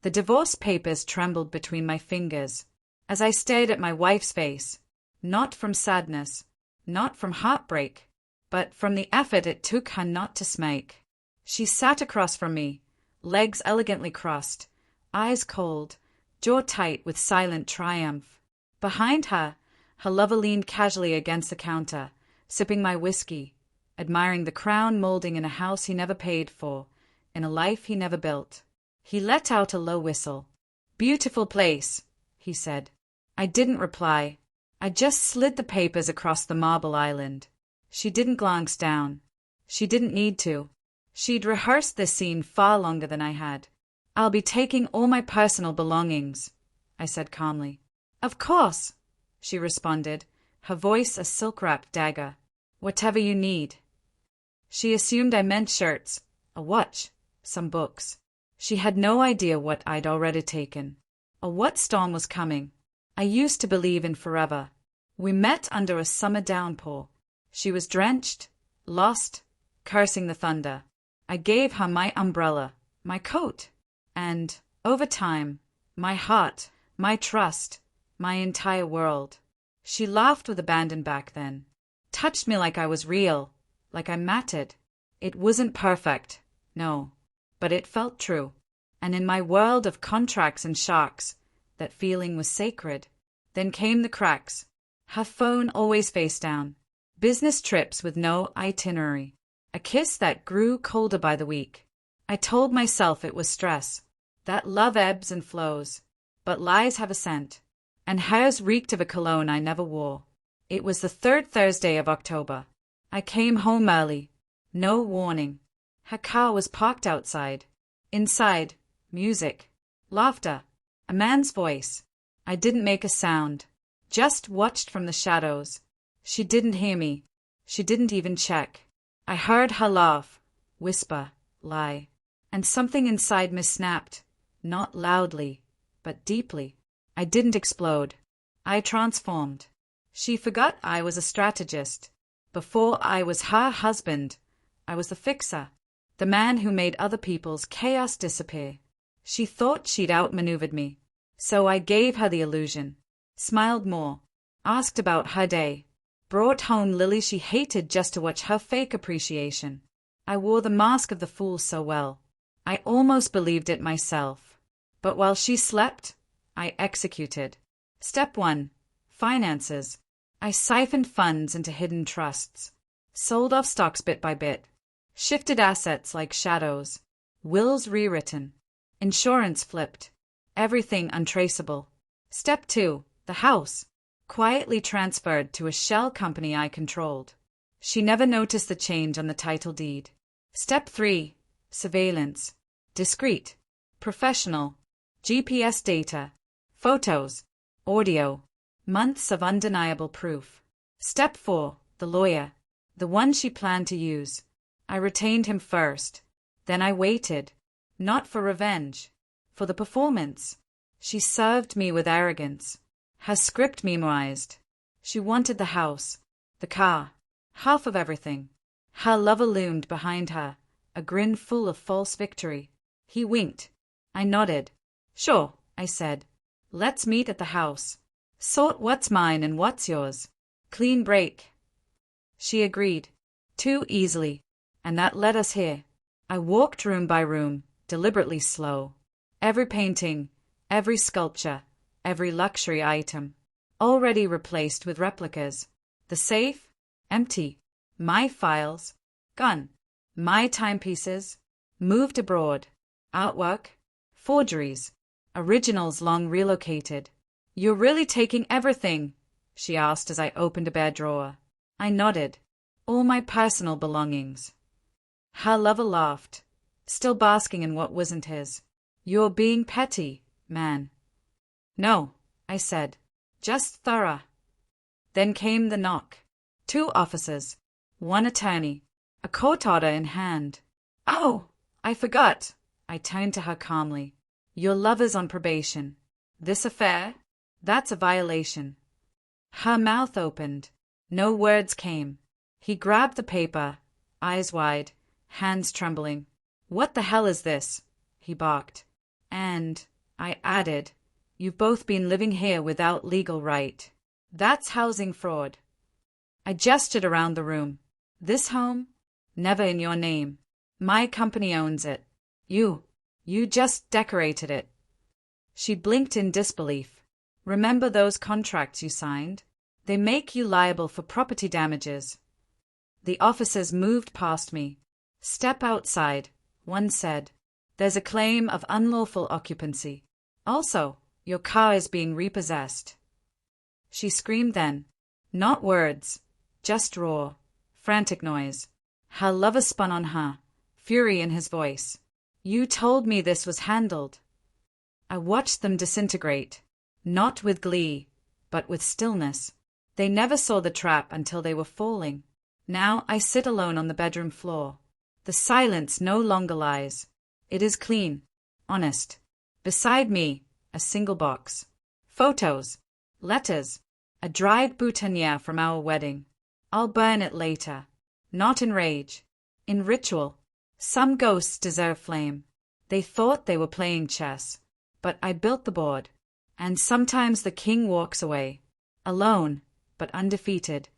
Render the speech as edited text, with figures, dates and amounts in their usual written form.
The divorce papers trembled between my fingers as I stared at my wife's face, not from sadness, not from heartbreak, but from the effort it took her not to smake. She sat across from me, legs elegantly crossed, eyes cold, jaw tight with silent triumph. Behind her, her lover leaned casually against the counter, sipping my whiskey, admiring the crown molding in a house he never paid for, in a life he never built. He let out a low whistle. "Beautiful place," he said. I didn't reply. I just slid the papers across the marble island. She didn't glance down. She didn't need to. She'd rehearsed this scene far longer than I had. "I'll be taking all my personal belongings," I said calmly. "Of course," she responded, her voice a silk-wrapped dagger. "Whatever you need." She assumed I meant shirts, a watch, some books. She had no idea what I'd already taken, or what storm was coming. I used to believe in forever. We met under a summer downpour. She was drenched, lost, cursing the thunder. I gave her my umbrella, my coat, and, over time, my heart, my trust, my entire world. She laughed with abandon back then, touched me like I was real, like I mattered. It wasn't perfect, no, but it felt true. And in my world of contracts and sharks, that feeling was sacred. Then came the cracks. Her phone always face down. Business trips with no itinerary. A kiss that grew colder by the week. I told myself it was stress, that love ebbs and flows, but lies have a scent, and hers reeked of a cologne I never wore. It was the third Thursday of October. I came home early. No warning. Her car was parked outside. Inside, music, laughter, a man's voice. I didn't make a sound, just watched from the shadows. She didn't hear me. She didn't even check. I heard her laugh, whisper, lie, and something inside me snapped, not loudly, but deeply. I didn't explode. I transformed. She forgot I was a strategist. Before I was her husband, I was the fixer, the man who made other people's chaos disappear. She thought she'd outmaneuvered me, so I gave her the illusion, smiled more, asked about her day, brought home lilies she hated just to watch her fake appreciation. I wore the mask of the fool so well, I almost believed it myself. But while she slept, I executed. Step 1. Finances. I siphoned funds into hidden trusts, sold off stocks bit by bit, shifted assets like shadows, wills rewritten, insurance flipped, everything untraceable. Step 2. The house. Quietly transferred to a shell company I controlled. She never noticed the change on the title deed. Step 3. Surveillance. Discreet. Professional. GPS data. Photos. Audio. Months of undeniable proof. Step 4. The lawyer. The one she planned to use. I retained him first. Then I waited. Not for revenge. For the performance. She served me with arrogance. Her script memorized. She wanted the house, the car, half of everything. Her lover loomed behind her, a grin full of false victory. He winked. I nodded. Sure, I said. Let's meet at the house. Sort what's mine and what's yours. Clean break. She agreed. Too easily. And that led us here. I walked room by room, deliberately slow. Every painting, every sculpture, every luxury item, already replaced with replicas. The safe, empty. My files, gone. My timepieces, moved abroad. Artwork, forgeries. Originals long relocated. You're really taking everything? She asked as I opened a bare drawer. I nodded. All my personal belongings. Her lover laughed, still basking in what wasn't his. You're being petty, man. No, I said. Just thorough. Then came the knock. 2 officers, 1 attorney, a court order in hand. Oh, I forgot. I turned to her calmly. Your lover's on probation. This affair? That's a violation. Her mouth opened. No words came. He grabbed the paper, eyes wide, hands trembling. What the hell is this? He barked. And I added, "You've both been living here without legal right. That's housing fraud." I gestured around the room. "This home? Never in your name. My company owns it. You just decorated it." She blinked in disbelief. "Remember those contracts you signed? They make you liable for property damages." The officers moved past me. "Step outside," one said. "There's a claim of unlawful occupancy. Also, your car is being repossessed." She screamed then. Not words, just raw, frantic noise. Her lover spun on her, fury in his voice. "You told me this was handled." I watched them disintegrate, not with glee, but with stillness. They never saw the trap until they were falling. Now I sit alone on the bedroom floor. The silence no longer lies. It is clean, honest. Beside me, a single box. Photos, letters, a dried boutonniere from our wedding. I'll burn it later. Not in rage, in ritual. Some ghosts deserve flame. They thought they were playing chess, but I built the board. And sometimes the king walks away, alone, but undefeated.